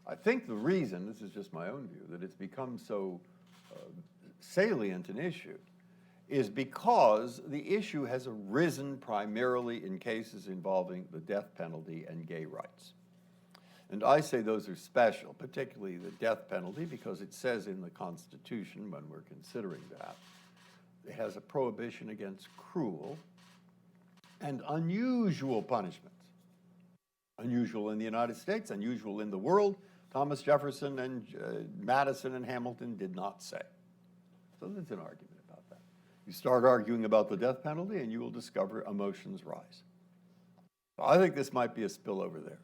I think the reason, this is just my own view, that it's become so salient an issue is because the issue has arisen primarily in cases involving the death penalty and gay rights. And I say those are special, particularly the death penalty, because it says in the Constitution, when we're considering that, it has a prohibition against cruel and unusual punishments. Unusual in the United States, unusual in the world. Thomas Jefferson and Madison and Hamilton did not say. So there's an argument about that. You start arguing about the death penalty and you will discover emotions rise. So I think this might be a spillover there.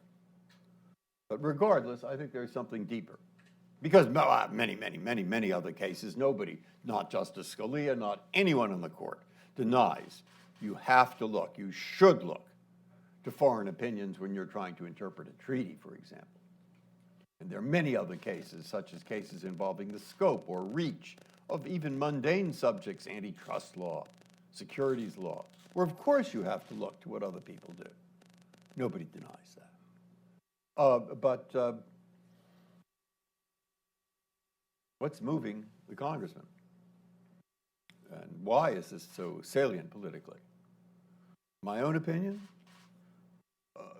But regardless, I think there's something deeper. Because many other cases, nobody, not Justice Scalia, not anyone in the court, denies you have to look, you should look to foreign opinions when you're trying to interpret a treaty, for example. And there are many other cases, such as cases involving the scope or reach of even mundane subjects, antitrust law, securities law, where of course you have to look to what other people do. Nobody denies that. What's moving the congressman? And why is this so salient politically? My own opinion?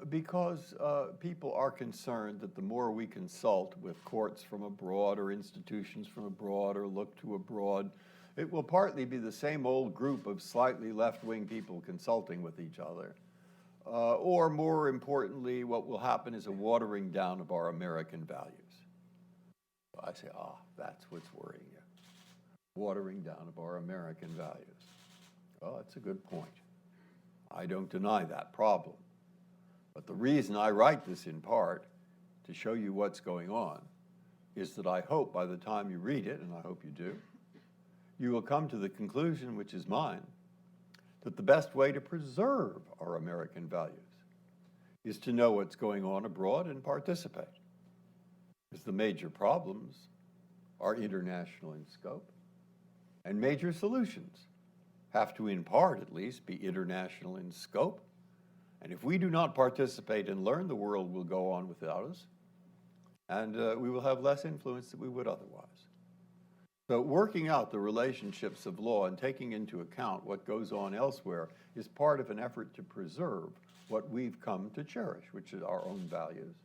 Because people are concerned that the more we consult with courts from abroad or institutions from abroad or look to abroad, it will partly be the same old group of slightly left-wing people consulting with each other. Or more importantly, what will happen is a watering down of our American values. I say, that's what's worrying you. Watering down of our American values. Well, that's a good point. I don't deny that problem. But the reason I write this in part, to show you what's going on, is that I hope by the time you read it, and I hope you do, you will come to the conclusion, which is mine, that the best way to preserve our American values is to know what's going on abroad and participate. Because the major problems are international in scope, and major solutions have to, in part at least, be international in scope. And if we do not participate and learn, the world will go on without us, and we will have less influence than we would otherwise. So working out the relationships of law and taking into account what goes on elsewhere is part of an effort to preserve what we've come to cherish, which is our own values